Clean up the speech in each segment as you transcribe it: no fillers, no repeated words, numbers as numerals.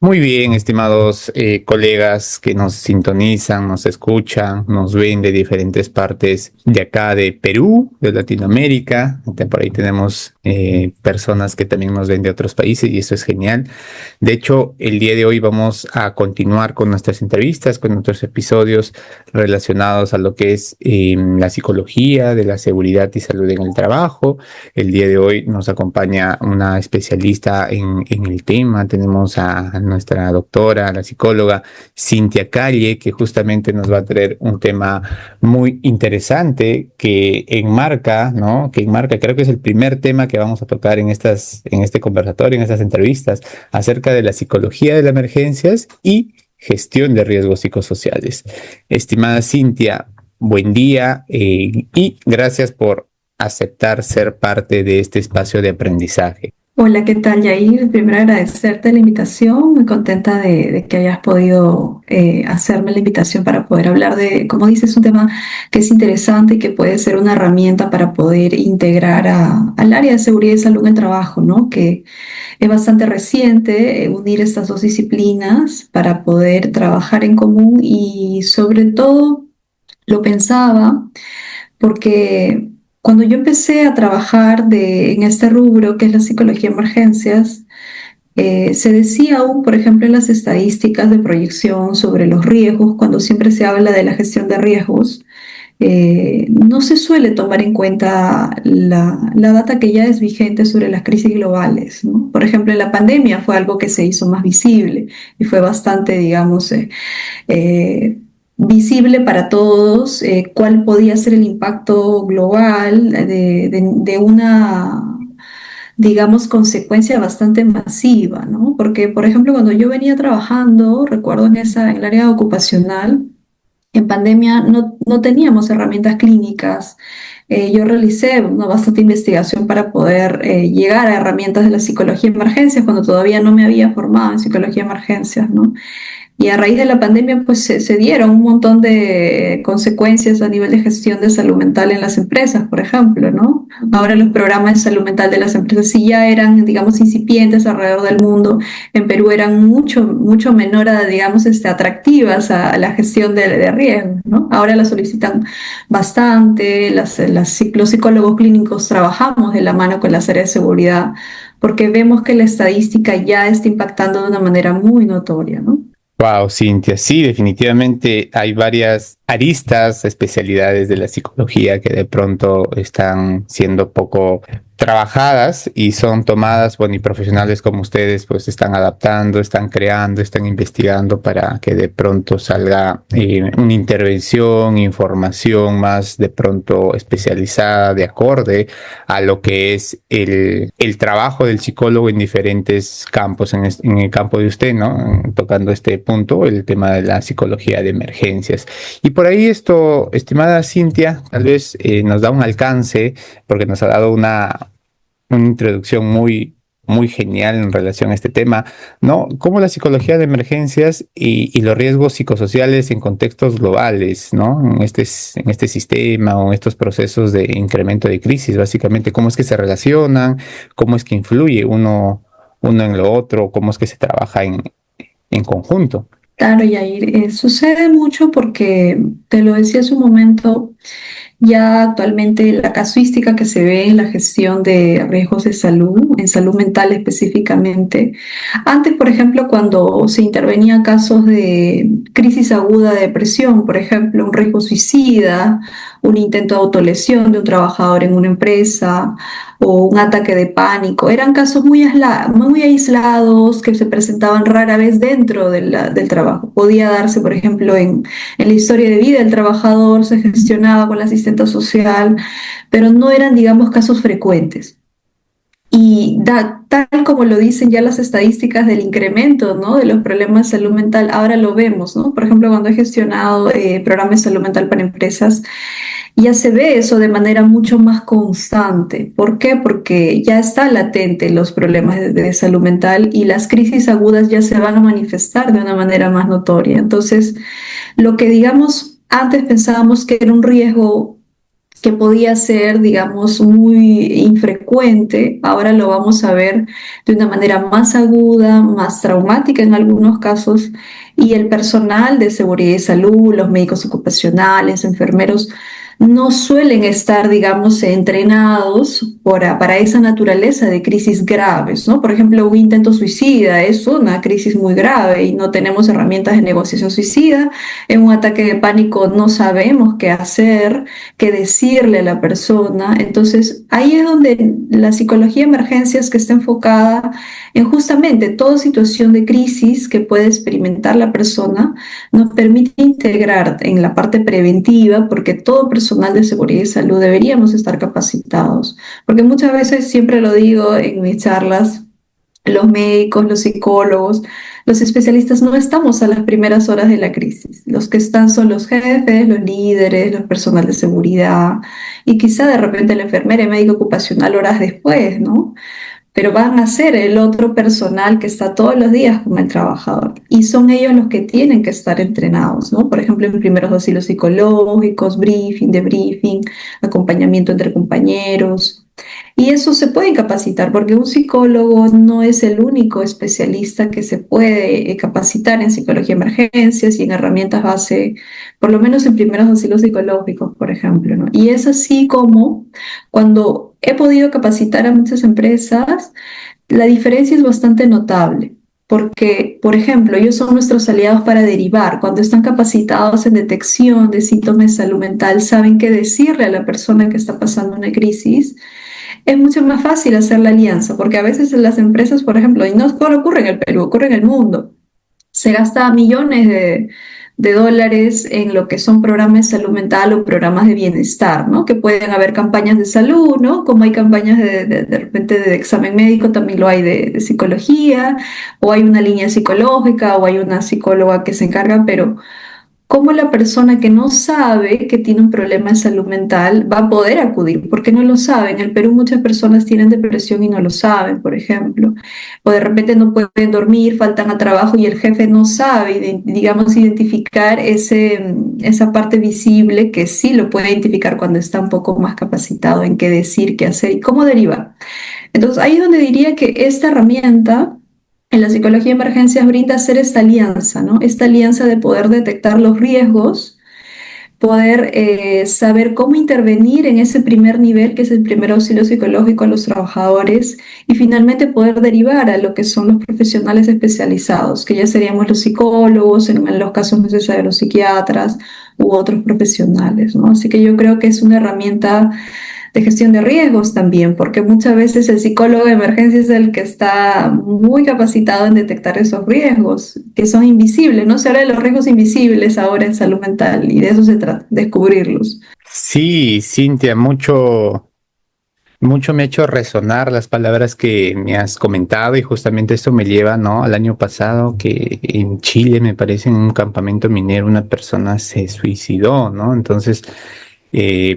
Muy bien, estimados colegas que nos sintonizan, nos escuchan, nos ven de diferentes partes de acá de Perú, de Latinoamérica. Por ahí tenemos personas que también nos ven de otros países y eso es genial. De hecho, el día de hoy vamos a continuar con nuestras entrevistas, con nuestros episodios relacionados a lo que es la psicología de la seguridad y salud en el trabajo. El día de hoy nos acompaña una especialista en el tema. Tenemos a nuestra doctora, la psicóloga Cintia Calle, que justamente nos va a traer un tema muy interesante que enmarca, ¿no? Que enmarca, creo que es el primer tema que vamos a tocar en este conversatorio, en estas entrevistas, acerca de la psicología de las emergencias y gestión de riesgos psicosociales. Estimada Cintia, buen día y gracias por aceptar ser parte de este espacio de aprendizaje. Hola, ¿qué tal, Yair? Primero agradecerte la invitación, muy contenta de que hayas podido hacerme la invitación para poder hablar de, como dices, un tema que es interesante y que puede ser una herramienta para poder integrar al área de seguridad y salud en el trabajo, ¿no? Que es bastante reciente, unir estas dos disciplinas para poder trabajar en común y sobre todo lo pensaba porque cuando yo empecé a trabajar en este rubro, que es la psicología de emergencias, se decía aún, por ejemplo, en las estadísticas de proyección sobre los riesgos, cuando siempre se habla de la gestión de riesgos, no se suele tomar en cuenta la data que ya es vigente sobre las crisis globales, ¿no? Por ejemplo, en la pandemia fue algo que se hizo más visible y fue bastante, digamos, eh, visible para todos, cuál podía ser el impacto global de una, digamos, consecuencia bastante masiva, ¿no? Porque, por ejemplo, cuando yo venía trabajando, recuerdo en el área ocupacional, en pandemia no teníamos herramientas clínicas. Yo realicé bastante investigación para poder llegar a herramientas de la psicología de emergencias cuando todavía no me había formado en psicología de emergencias, ¿no? Y a raíz de la pandemia, pues se dieron un montón de consecuencias a nivel de gestión de salud mental en las empresas, por ejemplo, ¿no? Ahora los programas de salud mental de las empresas sí ya eran, digamos, incipientes alrededor del mundo. En Perú eran mucho menor, digamos, atractivas a la gestión de riesgos, ¿no? Ahora las solicitan bastante, los psicólogos clínicos trabajamos de la mano con las áreas de seguridad porque vemos que la estadística ya está impactando de una manera muy notoria, ¿no? Wow, Cintia, sí, definitivamente hay varias aristas, especialidades de la psicología que de pronto están siendo poco trabajadas y son tomadas, bueno, y profesionales como ustedes pues están adaptando, están creando, están investigando para que de pronto salga una intervención, información más de pronto especializada, de acorde a lo que es el trabajo del psicólogo en diferentes campos, en el campo de usted, ¿no? Tocando este punto, el tema de la psicología de emergencias. Y por ahí esto, estimada Cintia, tal vez nos da un alcance, porque nos ha dado una introducción muy genial en relación a este tema, ¿no? Cómo la psicología de emergencias y los riesgos psicosociales en contextos globales, ¿no? En este sistema o en estos procesos de incremento de crisis, básicamente, cómo es que se relacionan, cómo es que influye uno en lo otro, cómo es que se trabaja en conjunto. Claro, Yair, sucede mucho porque, te lo decía hace un momento, ya actualmente la casuística que se ve en la gestión de riesgos de salud, en salud mental específicamente. Antes, por ejemplo, cuando se intervenía casos de crisis aguda de depresión, por ejemplo, un riesgo suicida, un intento de autolesión de un trabajador en una empresa o un ataque de pánico, eran casos muy aislados que se presentaban rara vez dentro del trabajo. Podía darse, por ejemplo, en la historia de vida del trabajador, se gestionaba con la asistente social, pero no eran, digamos, casos frecuentes. Y tal como lo dicen ya las estadísticas del incremento, ¿no?, de los problemas de salud mental, ahora lo vemos, ¿no? Por ejemplo, cuando he gestionado programas de salud mental para empresas, ya se ve eso de manera mucho más constante. ¿Por qué? Porque ya está latente los problemas de salud mental y las crisis agudas ya se van a manifestar de una manera más notoria. Entonces, lo que digamos antes pensábamos que era un riesgo que podía ser, digamos, muy infrecuente, ahora lo vamos a ver de una manera más aguda, más traumática en algunos casos, y el personal de seguridad y salud, los médicos ocupacionales, enfermeros, no suelen estar, digamos, entrenados para esa naturaleza de crisis graves, ¿no? Por ejemplo, un intento suicida es una crisis muy grave y no tenemos herramientas de negociación suicida. En un ataque de pánico no sabemos qué hacer, qué decirle a la persona. Entonces, ahí es donde la psicología de emergencias, que está enfocada en justamente toda situación de crisis que puede experimentar la persona, nos permite integrar en la parte preventiva, porque todo personal de seguridad y salud deberíamos estar capacitados, porque muchas veces, siempre lo digo en mis charlas, los médicos, los psicólogos, los especialistas no estamos a las primeras horas de la crisis. Los que están son los jefes, los líderes, los personal de seguridad y quizá de repente la enfermera y médico ocupacional horas después, ¿no? Pero van a ser el otro personal que está todos los días con el trabajador. Y son ellos los que tienen que estar entrenados, ¿no? Por ejemplo, en primeros auxilios psicológicos, briefing, debriefing, acompañamiento entre compañeros. Y eso se puede capacitar, porque un psicólogo no es el único especialista que se puede capacitar en psicología de emergencias y en herramientas base, por lo menos en primeros auxilios psicológicos, por ejemplo, ¿no? Y es así como cuando he podido capacitar a muchas empresas, la diferencia es bastante notable. Porque, por ejemplo, ellos son nuestros aliados para derivar. Cuando están capacitados en detección de síntomas de salud mental, saben qué decirle a la persona que está pasando una crisis. Es mucho más fácil hacer la alianza, porque a veces en las empresas, por ejemplo, y no solo ocurre en el Perú, ocurre en el mundo, se gasta millones de dólares en lo que son programas de salud mental o programas de bienestar, ¿no? Que pueden haber campañas de salud, ¿no? Como hay campañas de repente de examen médico, también lo hay de psicología, o hay una línea psicológica, o hay una psicóloga que se encarga, pero ¿cómo la persona que no sabe que tiene un problema de salud mental va a poder acudir? Porque no lo sabe. En el Perú muchas personas tienen depresión y no lo saben, por ejemplo. O de repente no pueden dormir, faltan a trabajo y el jefe no sabe, digamos, identificar esa parte visible que sí lo puede identificar cuando está un poco más capacitado en qué decir, qué hacer y cómo derivar. Entonces, ahí es donde diría que esta herramienta en la psicología de emergencias brinda hacer esta alianza, ¿no? Esta alianza de poder detectar los riesgos, poder saber cómo intervenir en ese primer nivel, que es el primer auxilio psicológico a los trabajadores, y finalmente poder derivar a lo que son los profesionales especializados, que ya seríamos los psicólogos, en los casos necesarios los psiquiatras u otros profesionales, ¿no? Así que yo creo que es una herramienta de gestión de riesgos también, porque muchas veces el psicólogo de emergencia es el que está muy capacitado en detectar esos riesgos, que son invisibles, ¿no? Se habla de los riesgos invisibles ahora en salud mental y de eso se trata, descubrirlos. Sí, Cintia, mucho me ha hecho resonar las palabras que me has comentado y justamente esto me lleva, ¿no? Al año pasado que en Chile, me parece, en un campamento minero una persona se suicidó, ¿no? Entonces,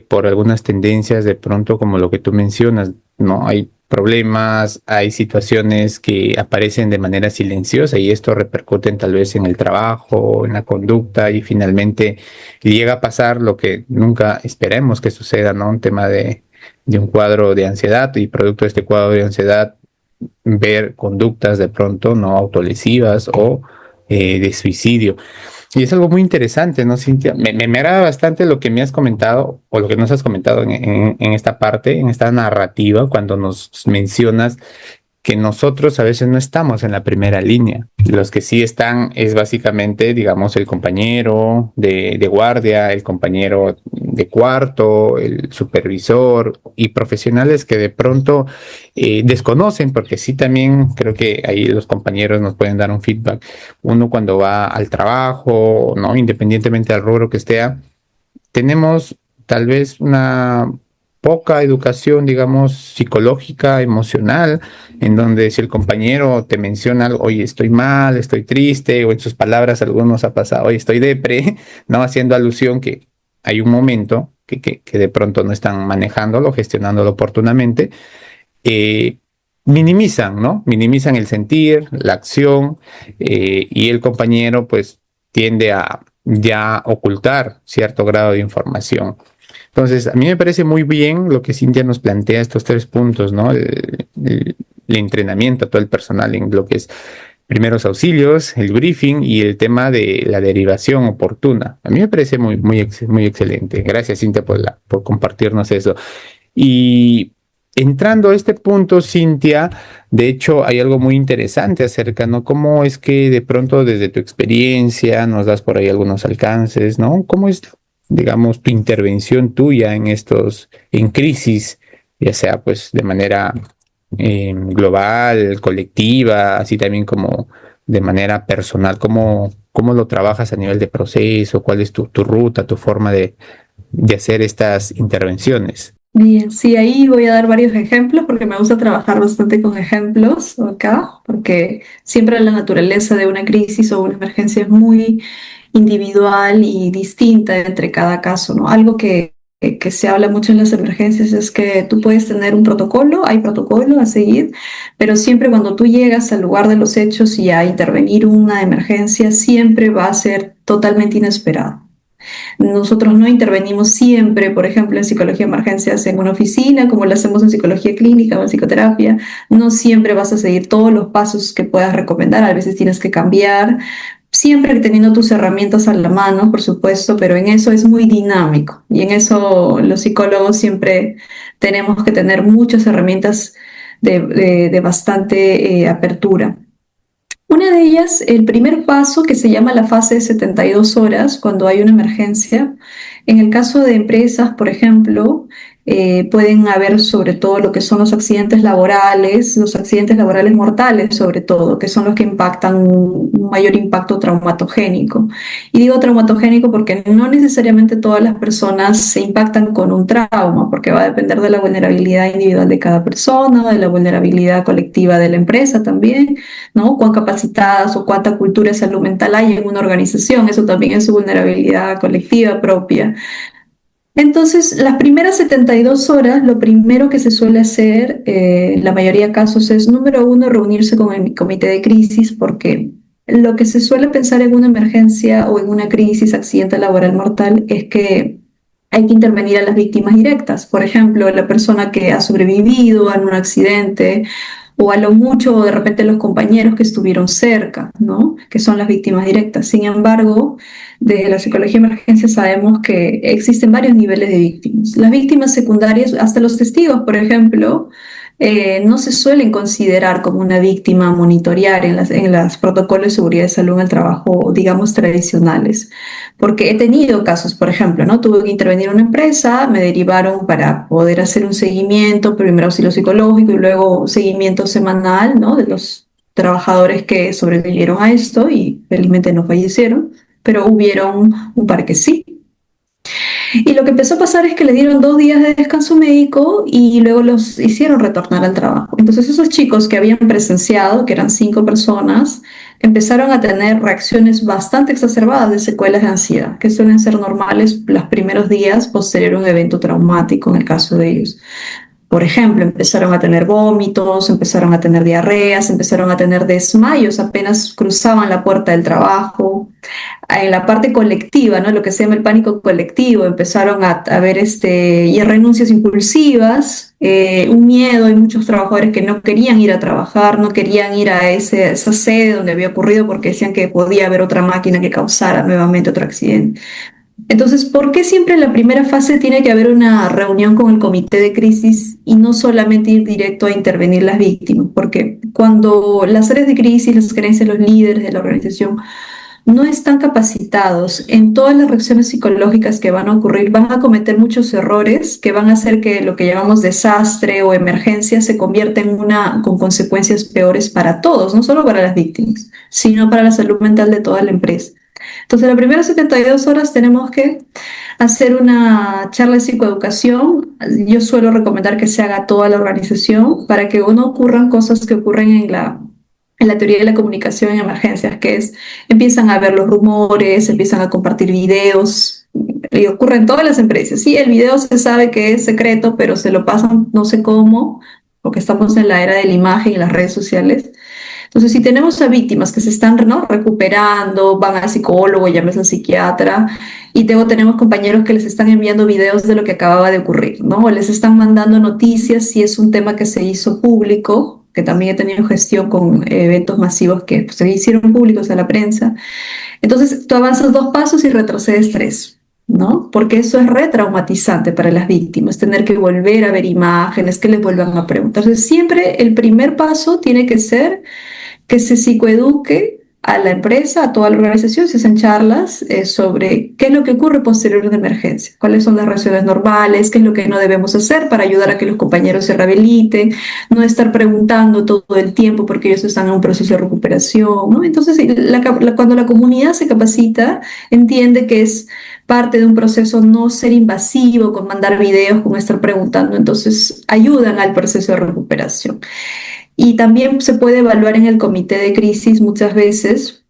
por algunas tendencias de pronto, como lo que tú mencionas, ¿no? Hay problemas, hay situaciones que aparecen de manera silenciosa y esto repercute tal vez en el trabajo, en la conducta y finalmente llega a pasar lo que nunca esperemos que suceda, ¿no? Un tema de un cuadro de ansiedad y producto de este cuadro de ansiedad ver conductas de pronto no autolesivas o de suicidio. Y es algo muy interesante, ¿no, Cintia? Me agrada bastante lo que me has comentado o lo que nos has comentado en esta parte, en esta narrativa, cuando nos mencionas que nosotros a veces no estamos en la primera línea. Los que sí están es básicamente, digamos, el compañero de guardia, el compañero de cuarto, el supervisor y profesionales que de pronto desconocen, porque sí también creo que ahí los compañeros nos pueden dar un feedback. Uno cuando va al trabajo, ¿no? Independientemente del rubro que esté, tenemos tal vez una poca educación, digamos, psicológica, emocional, en donde si el compañero te menciona algo, oye, estoy mal, estoy triste, o en sus palabras algunos ha pasado, oye, estoy depre, ¿no? Haciendo alusión que hay un momento que de pronto no están manejándolo, gestionándolo oportunamente, eh, minimizan, ¿no? Minimizan el sentir, la acción, y el compañero pues tiende a ya ocultar cierto grado de información. Entonces, a mí me parece muy bien lo que Cintia nos plantea, estos 3 puntos, ¿no? El entrenamiento a todo el personal en lo que es primeros auxilios, el briefing y el tema de la derivación oportuna. A mí me parece muy excelente. Gracias, Cintia, por compartirnos eso. Y entrando a este punto, Cintia, de hecho hay algo muy interesante acerca, ¿no? ¿Cómo es que de pronto desde tu experiencia nos das por ahí algunos alcances, ¿no? ¿Cómo es, digamos, tu intervención tuya en crisis, ya sea pues de manera global, colectiva, así también como de manera personal? ¿Cómo lo trabajas a nivel de proceso? ¿Cuál es tu ruta, tu forma de hacer estas intervenciones? Bien, sí, ahí voy a dar varios ejemplos porque me gusta trabajar bastante con ejemplos acá, porque siempre la naturaleza de una crisis o una emergencia es muy individual y distinta entre cada caso, ¿no? Algo que se habla mucho en las emergencias es que tú puedes tener un protocolo, hay protocolo a seguir, pero siempre cuando tú llegas al lugar de los hechos y a intervenir una emergencia, siempre va a ser totalmente inesperado. Nosotros no intervenimos siempre, por ejemplo, en psicología de emergencias en una oficina, como lo hacemos en psicología clínica o en psicoterapia. No siempre vas a seguir todos los pasos que puedas recomendar, a veces tienes que cambiar, siempre teniendo tus herramientas a la mano, por supuesto, pero en eso es muy dinámico y en eso los psicólogos siempre tenemos que tener muchas herramientas de bastante apertura. Una de ellas, el primer paso que se llama la fase de 72 horas, cuando hay una emergencia. En el caso de empresas, por ejemplo, pueden haber sobre todo lo que son los accidentes laborales mortales sobre todo, que son los que impactan un mayor impacto traumatogénico. Y digo traumatogénico porque no necesariamente todas las personas se impactan con un trauma, porque va a depender de la vulnerabilidad individual de cada persona, de la vulnerabilidad colectiva de la empresa también, ¿no? Cuán capacitadas o cuánta cultura de salud mental hay en una organización, eso también es su vulnerabilidad colectiva propia. Entonces, las primeras 72 horas, lo primero que se suele hacer, la mayoría de casos, es, número uno, reunirse con el comité de crisis, porque lo que se suele pensar en una emergencia o en una crisis, accidente laboral mortal, es que hay que intervenir a las víctimas directas. Por ejemplo, la persona que ha sobrevivido a un accidente o a lo mucho de repente los compañeros que estuvieron cerca, ¿no? Que son las víctimas directas. Sin embargo, de la psicología de emergencia sabemos que existen varios niveles de víctimas. Las víctimas secundarias, hasta los testigos, por ejemplo, no se suelen considerar como una víctima a monitorear en los protocolos de seguridad de salud en el trabajo, digamos, tradicionales. Porque he tenido casos, por ejemplo, ¿no? Tuve que intervenir en una empresa, me derivaron para poder hacer un seguimiento, primero auxilio psicológico y luego seguimiento semanal, ¿no? De los trabajadores que sobrevivieron a esto y felizmente no fallecieron, pero hubieron un par que sí. Y lo que empezó a pasar es que le dieron 2 días de descanso médico y luego los hicieron retornar al trabajo. Entonces esos chicos que habían presenciado, que eran 5 personas, empezaron a tener reacciones bastante exacerbadas de secuelas de ansiedad, que suelen ser normales los primeros días posterior a un evento traumático en el caso de ellos. Por ejemplo, empezaron a tener vómitos, empezaron a tener diarreas, empezaron a tener desmayos apenas cruzaban la puerta del trabajo. En la parte colectiva, ¿no? Lo que se llama el pánico colectivo, empezaron a ver y renuncias impulsivas, un miedo. Hay muchos trabajadores que no querían ir a trabajar, no querían ir a esa sede donde había ocurrido porque decían que podía haber otra máquina que causara nuevamente otro accidente. Entonces, ¿por qué siempre en la primera fase tiene que haber una reunión con el comité de crisis y no solamente ir directo a intervenir las víctimas? Porque cuando las áreas de crisis, las gerencias, los líderes de la organización no están capacitados en todas las reacciones psicológicas que van a ocurrir, van a cometer muchos errores que van a hacer que lo que llamamos desastre o emergencia se convierta en una con consecuencias peores para todos, no solo para las víctimas, sino para la salud mental de toda la empresa. Entonces, las primeras 72 horas tenemos que hacer una charla de psicoeducación. Yo suelo recomendar que se haga toda la organización para que no ocurran cosas que ocurren en la teoría de la comunicación en emergencias, que es, empiezan a ver los rumores, empiezan a compartir videos, y ocurre en todas las empresas. Sí, el video se sabe que es secreto, pero se lo pasan no sé cómo, porque estamos en la era de la imagen y las redes sociales. Entonces, si tenemos a víctimas que se están, ¿no?, recuperando, van al psicólogo, llames al psiquiatra, y luego tenemos compañeros que les están enviando videos de lo que acababa de ocurrir, ¿no? O les están mandando noticias si es un tema que se hizo público, que también he tenido gestión con eventos masivos que pues, se hicieron públicos a la prensa. Entonces, tú avanzas 2 pasos y retrocedes 3, ¿no? Porque eso es retraumatizante para las víctimas, tener que volver a ver imágenes, que les vuelvan a preguntar. Entonces, siempre el primer paso tiene que ser que se psicoeduque a la empresa, a toda la organización, se hacen charlas sobre qué es lo que ocurre posterior a una emergencia, cuáles son las reacciones normales, qué es lo que no debemos hacer para ayudar a que los compañeros se rehabiliten, no estar preguntando todo el tiempo porque ellos están en un proceso de recuperación, ¿no? Entonces, cuando la comunidad se capacita, entiende que es parte de un proceso no ser invasivo con mandar videos, con estar preguntando, entonces ayudan al proceso de recuperación. Y también se puede evaluar en el comité de crisis muchas veces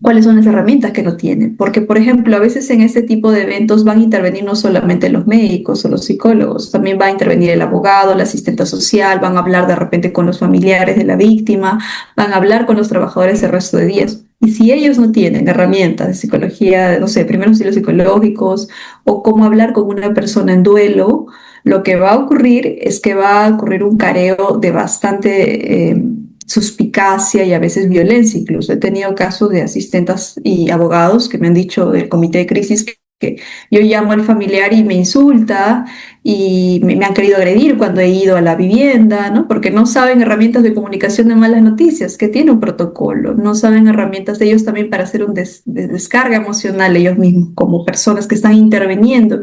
cuáles son las herramientas que no tienen. Porque, por ejemplo, a veces en este tipo de eventos van a intervenir no solamente los médicos o los psicólogos, también va a intervenir el abogado, la asistente social, van a hablar de repente con los familiares de la víctima, van a hablar con los trabajadores el resto de días. Y si ellos no tienen herramientas de psicología, no sé, primeros auxilios psicológicos o cómo hablar con una persona en duelo, lo que va a ocurrir es que va a ocurrir un careo de bastante suspicacia y a veces violencia. Incluso he tenido casos de asistentes y abogados que me han dicho del comité de crisis que yo llamo al familiar y me insulta y me han querido agredir cuando he ido a la vivienda, ¿no? Porque no saben herramientas de comunicación de malas noticias, que tiene un protocolo, no saben herramientas de ellos también para hacer de descarga emocional ellos mismos como personas que están interviniendo.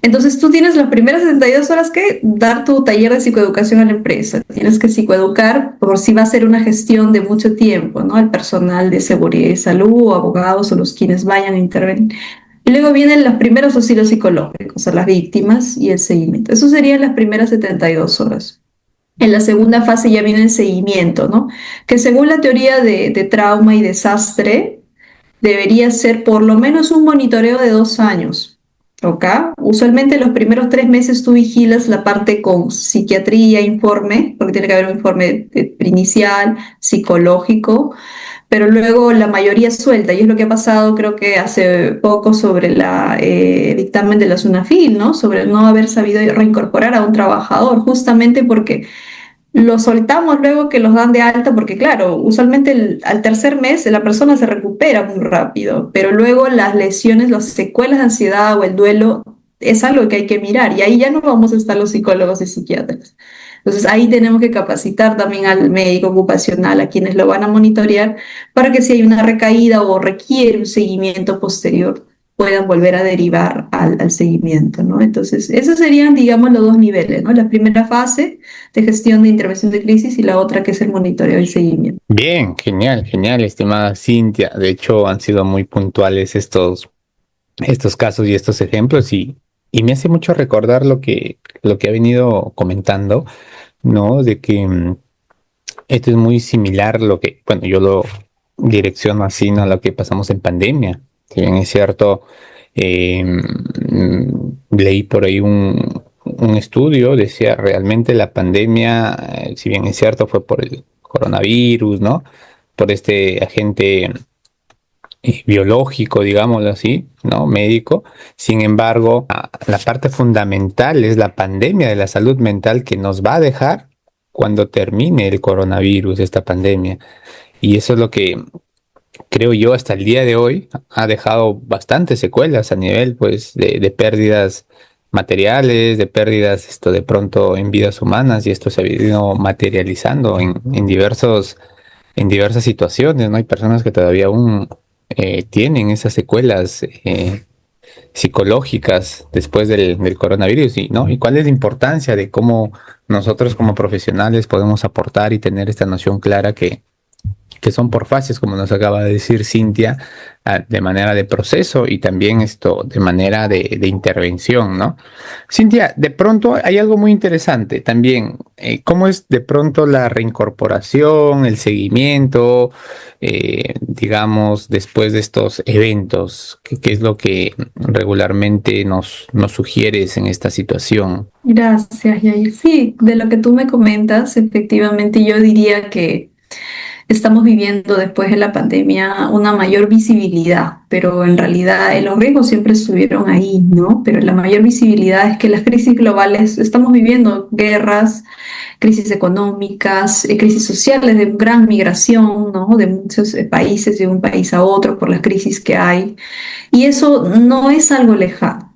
Entonces tú tienes las primeras 72 horas que dar tu taller de psicoeducación a la empresa. Tienes que psicoeducar por si va a ser una gestión de mucho tiempo, ¿no? El personal de seguridad y salud o abogados o los quienes vayan a intervenir. Y luego vienen los primeros auxilios psicológicos a las víctimas y el seguimiento. Eso serían las primeras 72 horas. En la segunda fase ya viene el seguimiento, ¿no? Que según la teoría de trauma y desastre, debería ser por lo menos un monitoreo de 2 años. ¿Ok? Usualmente los primeros 3 meses tú vigilas la parte con psiquiatría, informe, porque tiene que haber un informe inicial, psicológico, pero luego la mayoría suelta, y es lo que ha pasado creo que hace poco sobre el dictamen de la SUNAFIL, ¿no? Sobre no haber sabido reincorporar a un trabajador, justamente porque los soltamos luego que los dan de alta, porque claro, usualmente al tercer mes la persona se recupera muy rápido, pero luego las lesiones, las secuelas de ansiedad o el duelo es algo que hay que mirar y ahí ya no vamos a estar los psicólogos y psiquiatras. Entonces ahí tenemos que capacitar también al médico ocupacional, a quienes lo van a monitorear, para que si hay una recaída o requiere un seguimiento posterior, puedan volver a derivar al seguimiento, ¿no? Entonces, esos serían, digamos, los 2 niveles, ¿no? La primera fase de gestión de intervención de crisis y la otra que es el monitoreo y seguimiento. Bien, genial, genial, estimada Cintia. De hecho, han sido muy puntuales estos casos y estos ejemplos y me hace mucho recordar lo que ha venido comentando, ¿no? De que esto es muy similar lo que, bueno, yo lo direcciono así, ¿no? A lo que pasamos en pandemia. Si bien es cierto, leí por ahí un estudio, decía realmente la pandemia, si bien es cierto, fue por el coronavirus, ¿no? Por este agente biológico, digámoslo así, ¿no? Médico. Sin embargo, la parte fundamental es la pandemia de la salud mental que nos va a dejar cuando termine el coronavirus, esta pandemia. Y eso es lo que creo yo hasta el día de hoy ha dejado bastantes secuelas a nivel, pues, de pérdidas materiales, de pérdidas esto de pronto en vidas humanas, y esto se ha ido materializando en diversas situaciones, ¿no? Hay personas que todavía aún tienen esas secuelas psicológicas después del coronavirus, ¿no? Y cuál es la importancia de cómo nosotros como profesionales podemos aportar y tener esta noción clara que son por fases, como nos acaba de decir Cintia, de manera de proceso y también esto de manera de intervención, ¿no? Cintia, de pronto hay algo muy interesante también. ¿Cómo es de pronto la reincorporación, el seguimiento, digamos, después de estos eventos? ¿Qué es lo que regularmente nos sugieres en esta situación? Gracias, Yair. Sí, de lo que tú me comentas, efectivamente yo diría que estamos viviendo después de la pandemia una mayor visibilidad, pero en realidad los riesgos siempre estuvieron ahí, ¿no? Pero la mayor visibilidad es que las crisis globales, estamos viviendo guerras, crisis económicas, crisis sociales de gran migración, ¿no? De muchos países, de un país a otro por las crisis que hay. Y eso no es algo lejano.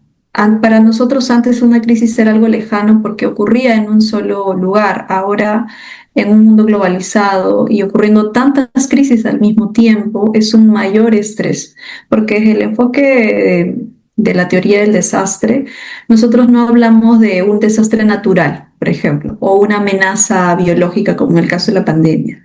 Para nosotros antes una crisis era algo lejano porque ocurría en un solo lugar. Ahora, en un mundo globalizado y ocurriendo tantas crisis al mismo tiempo, es un mayor estrés, porque es el enfoque de la teoría del desastre. Nosotros no hablamos de un desastre natural, por ejemplo, o una amenaza biológica como en el caso de la pandemia,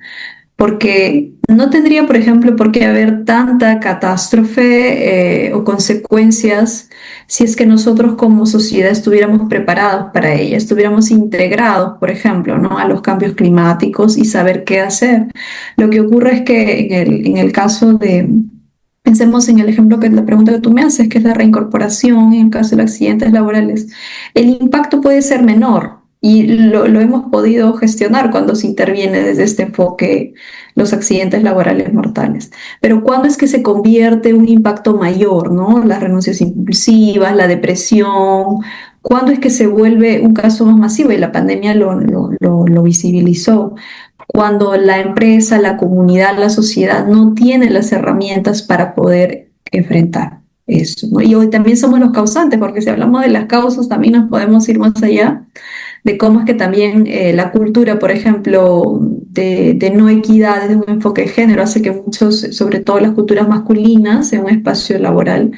porque no tendría, por ejemplo, por qué haber tanta catástrofe o consecuencias si es que nosotros como sociedad estuviéramos preparados para ella, estuviéramos integrados, por ejemplo, ¿no? A los cambios climáticos y saber qué hacer. Lo que ocurre es que en el caso de, pensemos en el ejemplo que la pregunta que tú me haces, que es la reincorporación en el caso de los accidentes laborales, el impacto puede ser menor. Y lo hemos podido gestionar cuando se interviene desde este enfoque los accidentes laborales mortales. Pero ¿cuándo es que se convierte un impacto mayor, ¿no? Las renuncias impulsivas, la depresión, ¿cuándo es que se vuelve un caso más masivo? Y la pandemia lo visibilizó. Cuando la empresa, la comunidad, la sociedad no tiene las herramientas para poder enfrentar eso, ¿no? Y hoy también somos los causantes, porque si hablamos de las causas, también nos podemos ir más allá de cómo es que también la cultura, por ejemplo, de no equidad desde un enfoque de género, hace que muchos, sobre todo las culturas masculinas, en un espacio laboral,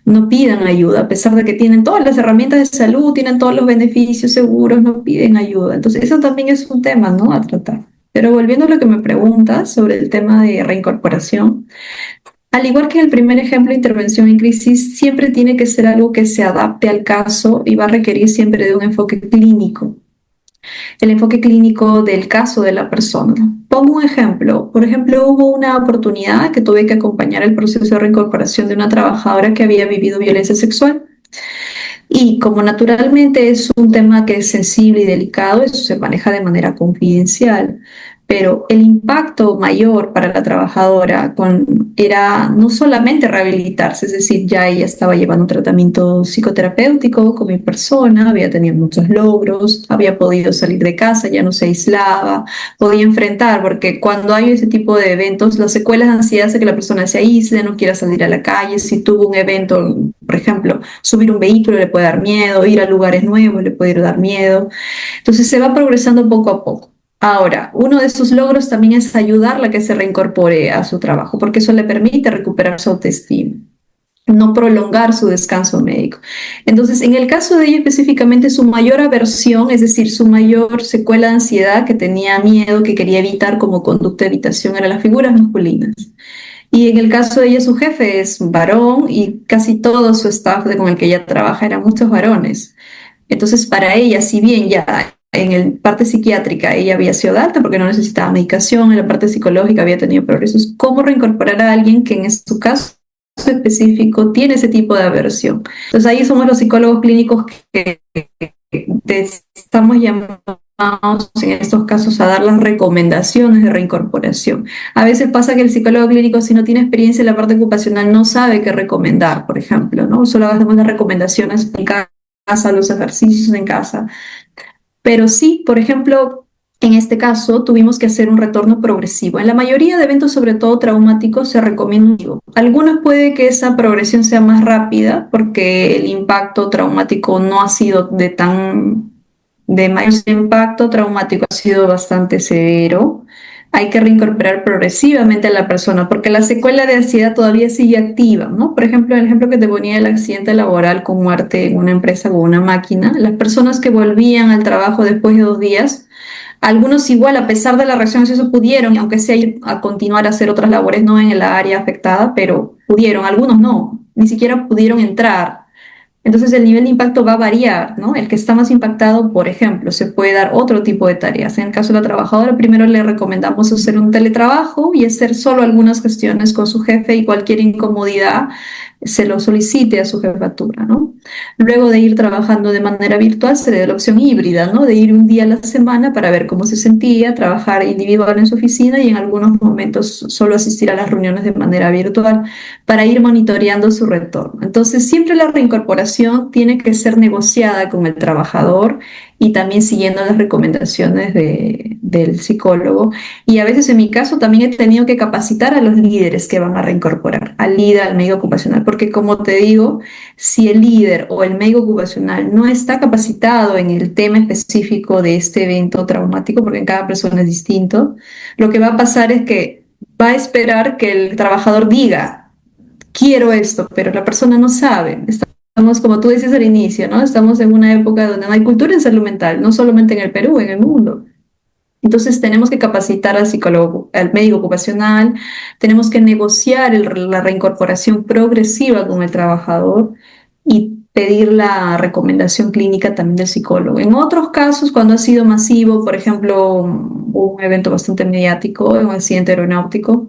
no pidan ayuda, a pesar de que tienen todas las herramientas de salud, tienen todos los beneficios seguros, no piden ayuda. Entonces, eso también es un tema, ¿no?, a tratar. Pero volviendo a lo que me preguntas sobre el tema de reincorporación, al igual que el primer ejemplo de intervención en crisis, siempre tiene que ser algo que se adapte al caso y va a requerir siempre de un enfoque clínico, el enfoque clínico del caso de la persona. Pongo un ejemplo. Por ejemplo, hubo una oportunidad que tuve que acompañar el proceso de reincorporación de una trabajadora que había vivido violencia sexual. Y como naturalmente es un tema que es sensible y delicado, eso se maneja de manera confidencial, pero el impacto mayor para la trabajadora era no solamente rehabilitarse, es decir, ya ella estaba llevando un tratamiento psicoterapéutico con mi persona, había tenido muchos logros, había podido salir de casa, ya no se aislaba, podía enfrentar, porque cuando hay ese tipo de eventos, las secuelas de ansiedad hace que la persona se aísle, no quiera salir a la calle. Si tuvo un evento, por ejemplo, subir un vehículo le puede dar miedo, ir a lugares nuevos le puede dar miedo. Entonces se va progresando poco a poco. Ahora, uno de sus logros también es ayudarla a que se reincorpore a su trabajo, porque eso le permite recuperar su autoestima, no prolongar su descanso médico. Entonces, en el caso de ella específicamente, su mayor aversión, es decir, su mayor secuela de ansiedad que tenía miedo, que quería evitar como conducta de evitación, eran las figuras masculinas. Y en el caso de ella, su jefe es varón y casi todo su staff con el que ella trabaja eran muchos varones. Entonces, para ella, si bien ya en la parte psiquiátrica ella había sido de alta porque no necesitaba medicación, en la parte psicológica había tenido progresos, ¿cómo reincorporar a alguien que en su caso específico tiene ese tipo de aversión? Entonces, ahí somos los psicólogos clínicos que estamos llamados en estos casos a dar las recomendaciones de reincorporación. A veces pasa que el psicólogo clínico, si no tiene experiencia en la parte ocupacional, no sabe qué recomendar, por ejemplo, ¿no? Solo hacemos las recomendaciones en casa, los ejercicios en casa. Pero sí, por ejemplo, en este caso tuvimos que hacer un retorno progresivo. En la mayoría de eventos, sobre todo traumáticos, se recomienda. Algunos puede que esa progresión sea más rápida porque el impacto traumático no ha sido de mayor impacto traumático, ha sido bastante severo. Hay que reincorporar progresivamente a la persona porque la secuela de ansiedad todavía sigue activa, ¿no? Por ejemplo, el ejemplo que te ponía del accidente laboral con muerte en una empresa con una máquina, las personas que volvían al trabajo después de 2 días, algunos igual, a pesar de la reacción ansiosa, pudieron, aunque sea ir a continuar a hacer otras labores, no en el área afectada, pero pudieron, algunos no, ni siquiera pudieron entrar. Entonces el nivel de impacto va a variar, ¿no? El que está más impactado, por ejemplo, se puede dar otro tipo de tareas. En el caso de la trabajadora, primero le recomendamos hacer un teletrabajo y hacer solo algunas gestiones con su jefe y cualquier incomodidad se lo solicite a su jefatura, ¿no? Luego de ir trabajando de manera virtual, se le da la opción híbrida, ¿no? De ir un día a la semana para ver cómo se sentía, trabajar individual en su oficina y en algunos momentos solo asistir a las reuniones de manera virtual para ir monitoreando su retorno. Entonces, siempre la reincorporación tiene que ser negociada con el trabajador y también siguiendo las recomendaciones del psicólogo. Y a veces en mi caso también he tenido que capacitar a los líderes que van a reincorporar, al líder, al médico ocupacional, porque como te digo, si el líder o el médico ocupacional no está capacitado en el tema específico de este evento traumático, porque en cada persona es distinto, lo que va a pasar es que va a esperar que el trabajador diga, quiero esto, pero la persona no sabe. Estamos, como tú dices al inicio, ¿no? Estamos en una época donde no hay cultura en salud mental, no solamente en el Perú, en el mundo. Entonces tenemos que capacitar al psicólogo, al médico ocupacional, tenemos que negociar la reincorporación progresiva con el trabajador y pedir la recomendación clínica también del psicólogo. En otros casos, cuando ha sido masivo, por ejemplo, un evento bastante mediático, un accidente aeronáutico,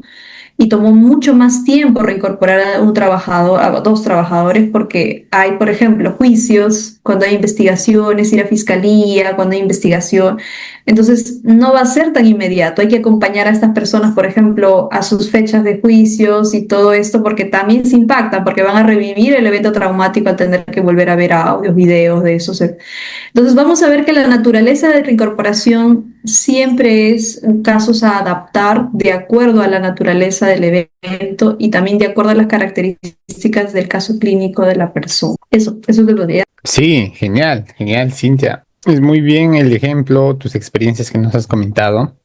y tomó mucho más tiempo reincorporar a un trabajador, a dos trabajadores, porque hay, por ejemplo, juicios, cuando hay investigaciones, ir a fiscalía, cuando hay investigación. Entonces, no va a ser tan inmediato. Hay que acompañar a estas personas, por ejemplo, a sus fechas de juicios y todo esto, porque también se impactan, porque van a revivir el evento traumático al tener que volver a ver audios, videos de esos. Entonces vamos a ver que la naturaleza de reincorporación siempre es casos a adaptar de acuerdo a la naturaleza del evento y también de acuerdo a las características del caso clínico de la persona. Eso te lo diría. Sí, genial, genial, Cintia. Es muy bien el ejemplo, tus experiencias que nos has comentado,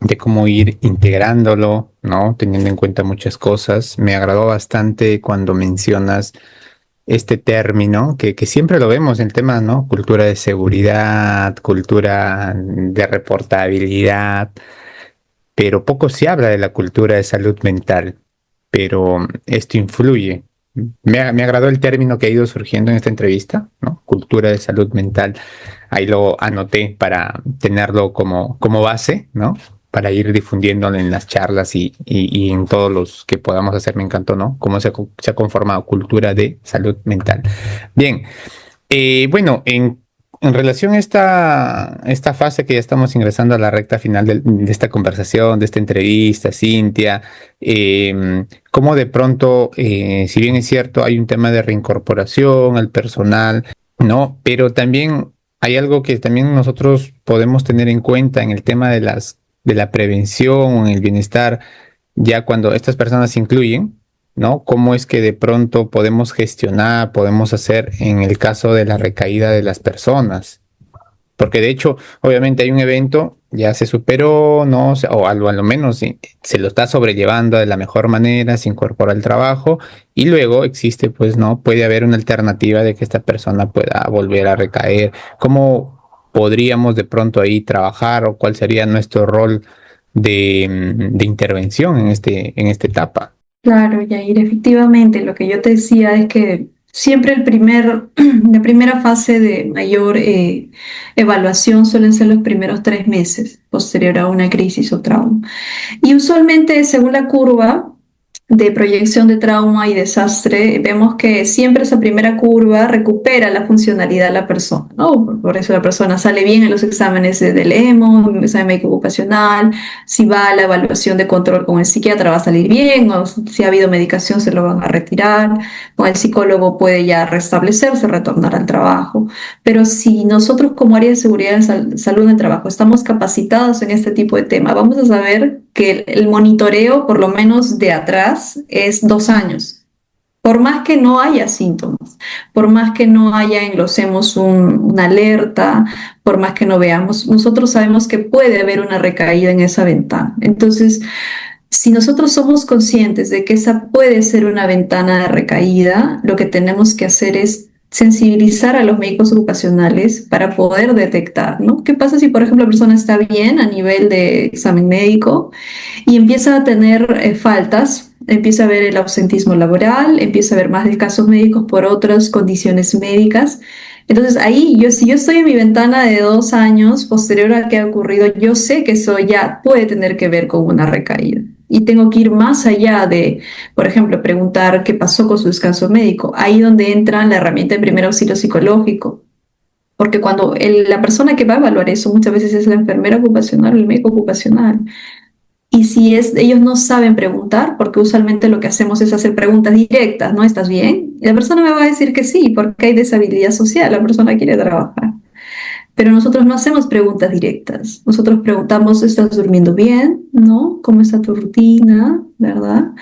de cómo ir integrándolo, ¿no? Teniendo en cuenta muchas cosas. Me agradó bastante cuando mencionas este término, que siempre lo vemos en el tema, ¿no? Cultura de seguridad, cultura de reportabilidad, pero poco se habla de la cultura de salud mental, pero esto influye. Me agradó el término que ha ido surgiendo en esta entrevista, ¿no? Cultura de salud mental. Ahí lo anoté para tenerlo como base, ¿no? Para ir difundiéndolo en las charlas y en todos los que podamos hacer. Me encantó, ¿no? Cómo se ha conformado cultura de salud mental. Bien, bueno, en relación a esta fase que ya estamos ingresando a la recta final de esta conversación, de esta entrevista, Cintia, cómo de pronto, si bien es cierto, hay un tema de reincorporación al personal, ¿no? Pero también hay algo que también nosotros podemos tener en cuenta en el tema de la prevención o en el bienestar, ya cuando estas personas se incluyen, ¿no? ¿Cómo es que de pronto podemos gestionar, podemos hacer en el caso de la recaída de las personas? Porque de hecho, obviamente hay un evento, ya se superó, ¿no? O a lo menos se lo está sobrellevando de la mejor manera, se incorpora al trabajo y luego existe, pues, ¿no? Puede haber una alternativa de que esta persona pueda volver a recaer. ¿Cómo podríamos de pronto ahí trabajar o cuál sería nuestro rol de intervención en esta etapa? Claro, Yair, efectivamente, lo que yo te decía es que siempre la primera fase de mayor evaluación suelen ser los primeros 3 meses posterior a una crisis o trauma. Y usualmente, según la curva de proyección de trauma y desastre, vemos que siempre esa primera curva recupera la funcionalidad de la persona, ¿no? Por eso la persona sale bien en los exámenes del EMO, examen médico ocupacional, si va a la evaluación de control con el psiquiatra va a salir bien, o si ha habido medicación se lo van a retirar, con el psicólogo puede ya restablecerse, retornar al trabajo. Pero si nosotros como área de seguridad y salud en el trabajo estamos capacitados en este tipo de tema, vamos a saber que el monitoreo, por lo menos de atrás, es 2 años. Por más que no haya síntomas, por más que no haya en los hemos una alerta, por más que no veamos, nosotros sabemos que puede haber una recaída en esa ventana. Entonces, si nosotros somos conscientes de que esa puede ser una ventana de recaída, lo que tenemos que hacer es sensibilizar a los médicos ocupacionales para poder detectar, ¿no? ¿Qué pasa si, por ejemplo, la persona está bien a nivel de examen médico y empieza a tener faltas, empieza a ver el ausentismo laboral, empieza a ver más de casos médicos por otras condiciones médicas? Entonces ahí, si yo estoy en mi ventana de 2 años, posterior a que ha ocurrido, yo sé que eso ya puede tener que ver con una recaída. Y tengo que ir más allá de, por ejemplo, preguntar qué pasó con su descanso médico. Ahí donde entra la herramienta de primer auxilio psicológico. Porque cuando la persona que va a evaluar eso muchas veces es la enfermera ocupacional o el médico ocupacional. Y si ellos no saben preguntar, porque usualmente lo que hacemos es hacer preguntas directas, ¿no? ¿Estás bien? Y la persona me va a decir que sí, porque hay deshabilidad social, la persona quiere trabajar. Pero nosotros no hacemos preguntas directas. Nosotros preguntamos, ¿estás durmiendo bien? ¿No? ¿Cómo está tu rutina? ¿Verdad?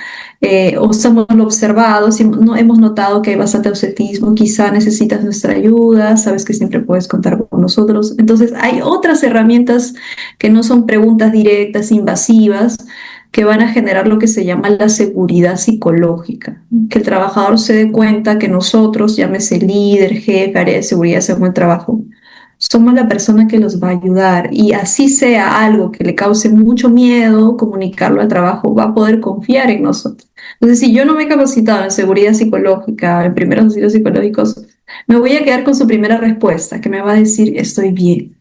O somos lo observados y no, hemos notado que hay bastante ausentismo, quizá necesitas nuestra ayuda, sabes que siempre puedes contar con nosotros. Entonces, hay otras herramientas que no son preguntas directas, invasivas, que van a generar lo que se llama la seguridad psicológica, que el trabajador se dé cuenta que nosotros, llámese líder, jefe, área de seguridad, según el trabajo, somos la persona que los va a ayudar y así sea algo que le cause mucho miedo comunicarlo al trabajo, va a poder confiar en nosotros. Entonces, si yo no me he capacitado en seguridad psicológica, en primeros auxilios psicológicos, me voy a quedar con su primera respuesta, que me va a decir, estoy bien.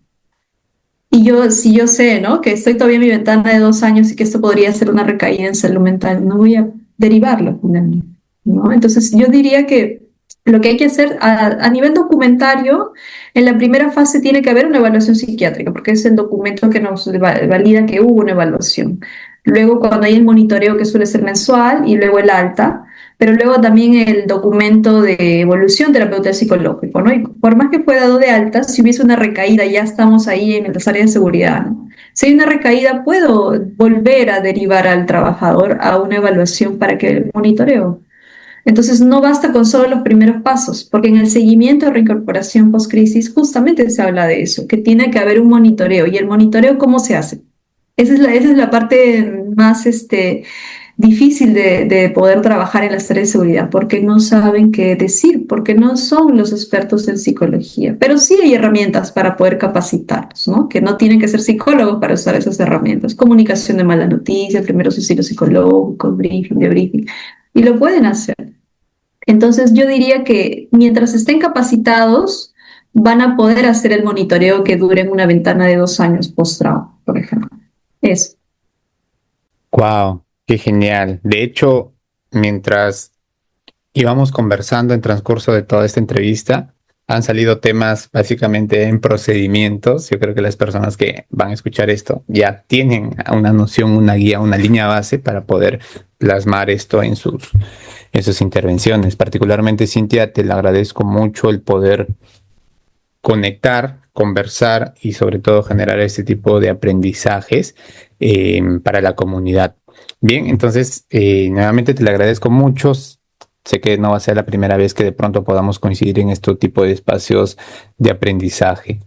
Y yo, si yo sé, ¿no? Que estoy todavía en mi ventana de 2 años y que esto podría ser una recaída en salud mental, no voy a derivarlo finalmente, ¿no? Entonces, yo diría que lo que hay que hacer a nivel documentario, en la primera fase tiene que haber una evaluación psiquiátrica, porque es el documento que nos valida que hubo una evaluación. Luego, cuando hay el monitoreo, que suele ser mensual, y luego el alta, pero luego también el documento de evolución terapeuta psicológico, ¿no? Y por más que fue dado de alta, si hubiese una recaída, ya estamos ahí en las áreas de seguridad, ¿no? Si hay una recaída, puedo volver a derivar al trabajador a una evaluación para que el monitoreo. Entonces, no basta con solo los primeros pasos, porque en el seguimiento de reincorporación post-crisis justamente se habla de eso, que tiene que haber un monitoreo. ¿Y el monitoreo cómo se hace? Esa es la parte más difícil de poder trabajar en las tareas de seguridad, porque no saben qué decir, porque no son los expertos en psicología. Pero sí hay herramientas para poder capacitarlos, ¿no? Que no tienen que ser psicólogos para usar esas herramientas. Comunicación de mala noticia, primeros auxilios psicológicos, briefing, debriefing, y lo pueden hacer. Entonces yo diría que mientras estén capacitados, van a poder hacer el monitoreo que dure en una ventana de 2 años post-trauma, por ejemplo. Eso. Wow, qué genial. De hecho, mientras íbamos conversando en transcurso de toda esta entrevista, han salido temas básicamente en procedimientos. Yo creo que las personas que van a escuchar esto ya tienen una noción, una guía, una línea base para poder plasmar esto en sus intervenciones. Particularmente, Cintia, te lo agradezco mucho el poder conectar, conversar y sobre todo generar este tipo de aprendizajes para la comunidad. Bien, entonces nuevamente te lo agradezco mucho. Sé que no va a ser la primera vez que de pronto podamos coincidir en este tipo de espacios de aprendizaje.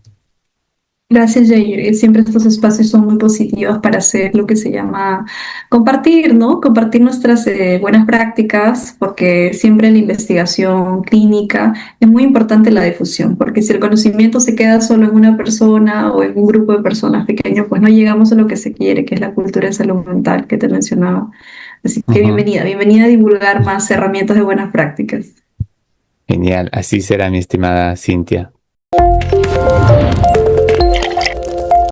Gracias, Jair. Siempre estos espacios son muy positivos para hacer lo que se llama compartir, ¿no? Compartir nuestras buenas prácticas, porque siempre en la investigación clínica es muy importante la difusión, porque si el conocimiento se queda solo en una persona o en un grupo de personas pequeño, pues no llegamos a lo que se quiere, que es la cultura de salud mental que te mencionaba. Así que Ujú. bienvenida a divulgar más herramientas de buenas prácticas. Genial, así será, mi estimada Cintia.